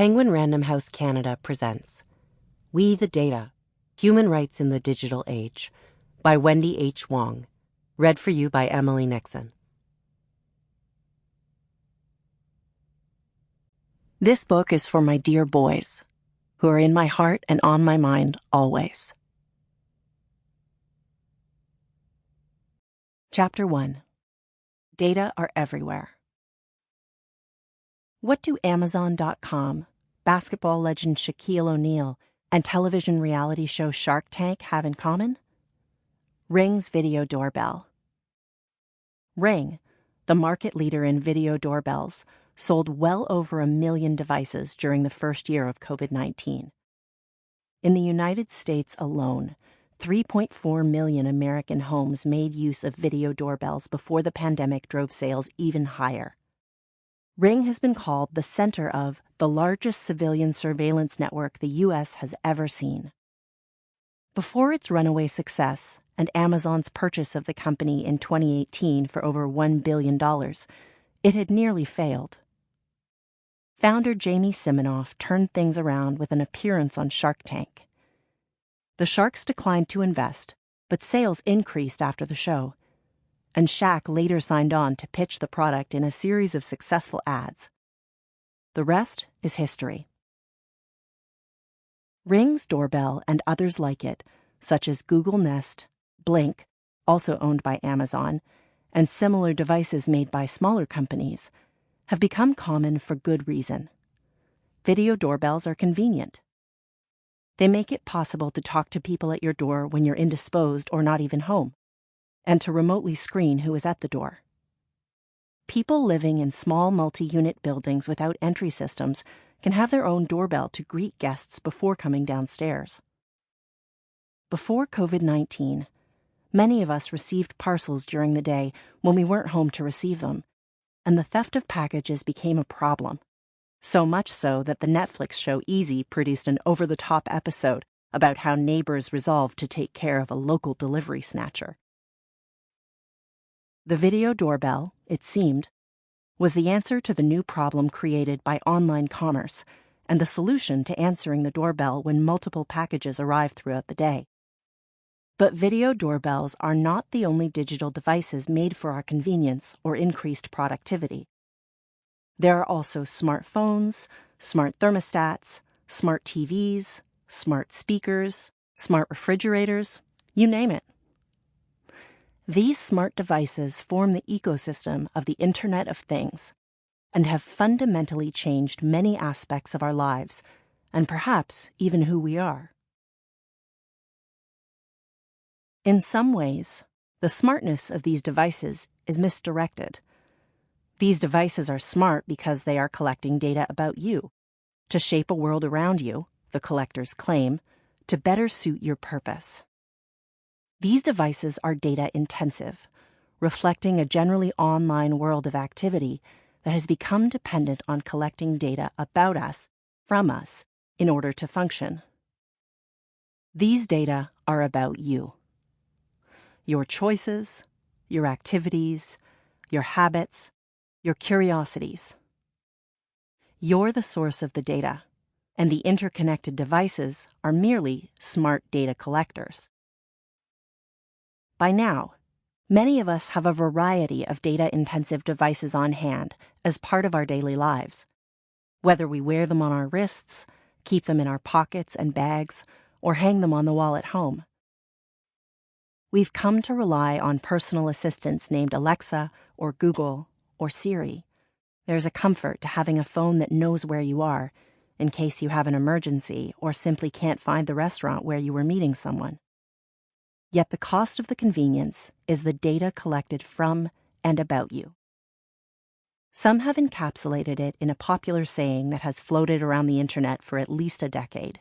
Penguin Random House Canada presents We the Data, Human Rights in the Digital Age by Wendy H. Wong, read for you by Emily Nixon. This book is for my dear boys, who are in my heart and on my mind always. Chapter 1. Data are everywhere. What do Amazon.com, basketball legend Shaquille O'Neal, and television reality show Shark Tank have in common? Ring's video doorbell. Ring, the market leader in video doorbells, sold well over 1 million devices during the first year of COVID-19. In the United States alone, 3.4 million American homes made use of video doorbells before the pandemic drove sales even higher. Ring has been called the center of the largest civilian surveillance network the U.S. has ever seen. Before its runaway success and Amazon's purchase of the company in 2018 for over $1 billion, it had nearly failed. Founder Jamie Siminoff turned things around with an appearance on Shark Tank. The sharks declined to invest, but sales increased after the show, and Shaq later signed on to pitch the product in a series of successful ads. The rest is history. Ring's doorbell and others like it, such as Google Nest, Blink, also owned by Amazon, and similar devices made by smaller companies, have become common for good reason. Video doorbells are convenient. They make it possible to talk to people at your door when you're indisposed or not even home, and to remotely screen who is at the door. People living in small multi-unit buildings without entry systems can have their own doorbell to greet guests before coming downstairs. Before COVID-19, many of us received parcels during the day when we weren't home to receive them, and the theft of packages became a problem. So much so that the Netflix show Easy produced an over-the-top episode about how neighbors resolved to take care of a local delivery snatcher. The video doorbell, it seemed, was the answer to the new problem created by online commerce and the solution to answering the doorbell when multiple packages arrived throughout the day. But video doorbells are not the only digital devices made for our convenience or increased productivity. There are also smartphones, smart thermostats, smart TVs, smart speakers, smart refrigerators, you name it. These smart devices form the ecosystem of the Internet of Things and have fundamentally changed many aspects of our lives, and perhaps even who we are. In some ways, the smartness of these devices is misdirected. These devices are smart because they are collecting data about you, to shape a world around you, the collectors claim, to better suit your purpose. These devices are data-intensive, reflecting a generally online world of activity that has become dependent on collecting data about us, from us, in order to function. These data are about you. Your choices, your activities, your habits, your curiosities. You're the source of the data, and the interconnected devices are merely smart data collectors. By now, many of us have a variety of data-intensive devices on hand as part of our daily lives, whether we wear them on our wrists, keep them in our pockets and bags, or hang them on the wall at home. We've come to rely on personal assistants named Alexa or Google or Siri. There's a comfort to having a phone that knows where you are, in case you have an emergency or simply can't find the restaurant where you were meeting someone. Yet the cost of the convenience is the data collected from and about you. Some have encapsulated it in a popular saying that has floated around the internet for at least a decade,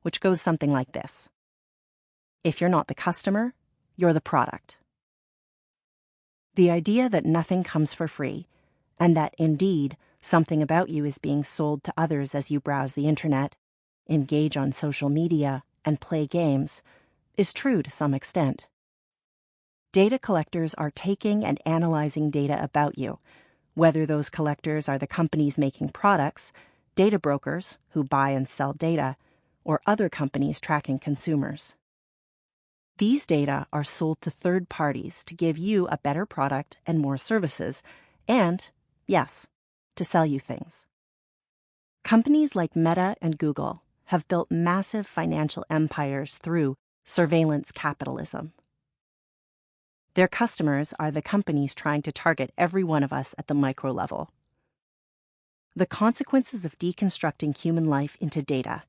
which goes something like this: if you're not the customer, you're the product. The idea that nothing comes for free, and that, indeed, something about you is being sold to others as you browse the internet, engage on social media, and play games, is true to some extent. Data collectors are taking and analyzing data about you, whether those collectors are the companies making products, data brokers who buy and sell data, or other companies tracking consumers. These data are sold to third parties to give you a better product and more services, and, yes, to sell you things. Companies like Meta and Google have built massive financial empires through surveillance capitalism. Their customers are the companies trying to target every one of us at the micro level. The consequences of deconstructing human life into data,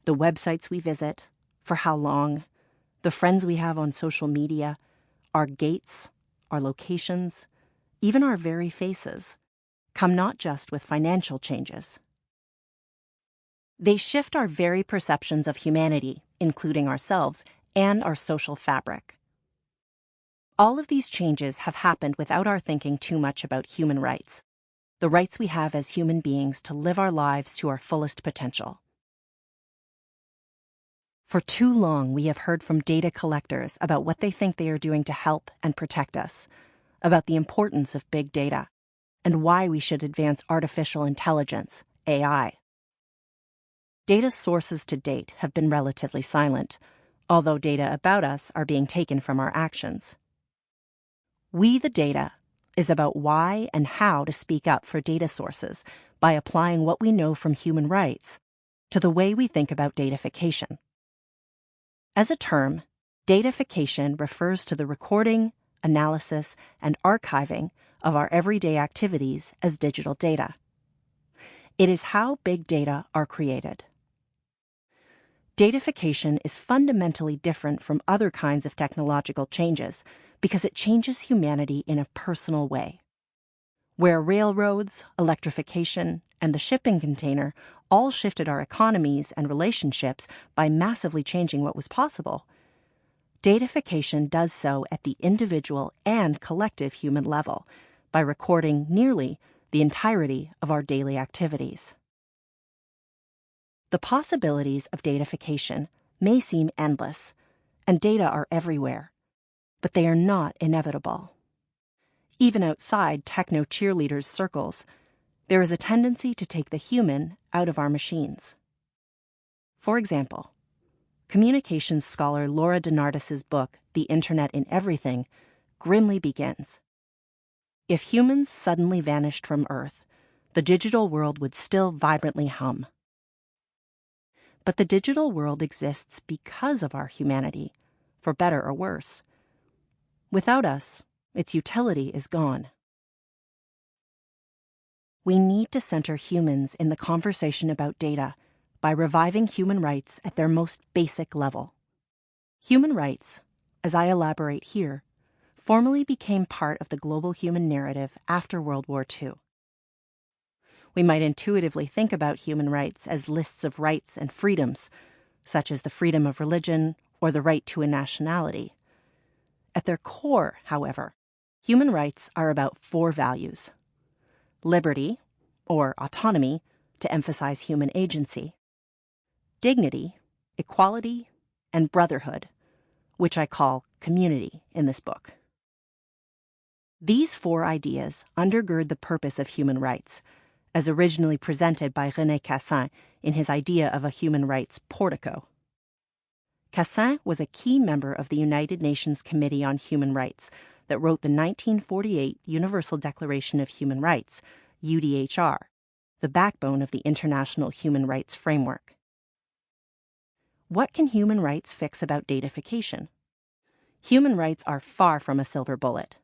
the websites we visit, for how long, the friends we have on social media, our gates, our locations, even our very faces, come not just with financial changes. They shift our very perceptions of humanity, including ourselves, and our social fabric. All of these changes have happened without our thinking too much about human rights, the rights we have as human beings to live our lives to our fullest potential. For too long, we have heard from data collectors about what they think they are doing to help and protect us, about the importance of big data, and why we should advance artificial intelligence, AI. Data sources to date have been relatively silent, although data about us are being taken from our actions. We the Data is about why and how to speak up for data sources by applying what we know from human rights to the way we think about datafication. As a term, datafication refers to the recording, analysis, and archiving of our everyday activities as digital data. It is how big data are created. Datafication is fundamentally different from other kinds of technological changes because it changes humanity in a personal way. Where railroads, electrification, and the shipping container all shifted our economies and relationships by massively changing what was possible, datafication does so at the individual and collective human level by recording nearly the entirety of our daily activities. The possibilities of datafication may seem endless, and data are everywhere, but they are not inevitable. Even outside techno-cheerleaders' circles, there is a tendency to take the human out of our machines. For example, communications scholar Laura DeNardis's book, The Internet in Everything, grimly begins. If humans suddenly vanished from Earth, the digital world would still vibrantly hum. But the digital world exists because of our humanity, for better or worse. Without us, its utility is gone. We need to center humans in the conversation about data by reviving human rights at their most basic level. Human rights, as I elaborate here, formally became part of the global human narrative after World War II. We might intuitively think about human rights as lists of rights and freedoms, such as the freedom of religion or the right to a nationality. At their core, however, human rights are about 4 values: liberty, or autonomy, to emphasize human agency; dignity, equality, and brotherhood, which I call community in this book. These 4 ideas undergird the purpose of human rights, as originally presented by René Cassin in his idea of a human rights portico. Cassin was a key member of the United Nations Committee on Human Rights that wrote the 1948 Universal Declaration of Human Rights, UDHR, the backbone of the international human rights framework. What can human rights fix about datafication? Human rights are far from a silver bullet.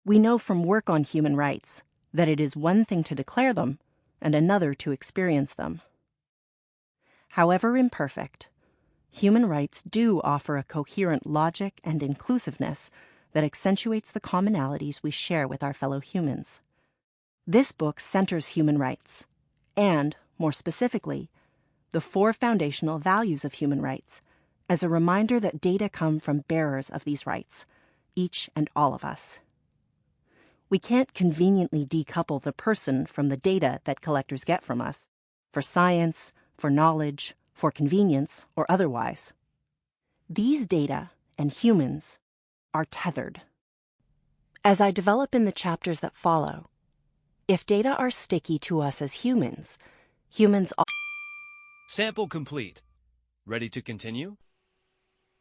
We know from work on human rights that it is one thing to declare them and another to experience them. However imperfect, human rights do offer a coherent logic and inclusiveness that accentuates the commonalities we share with our fellow humans. This book centers human rights, and, more specifically, the 4 foundational values of human rights, as a reminder that data come from bearers of these rights, each and all of us. We can't conveniently decouple the person from the data that collectors get from us, for science, for knowledge, for convenience, or otherwise. These data and humans are tethered. As I develop in the chapters that follow, if data are sticky to us as humans, Humans Sample complete. Ready to continue?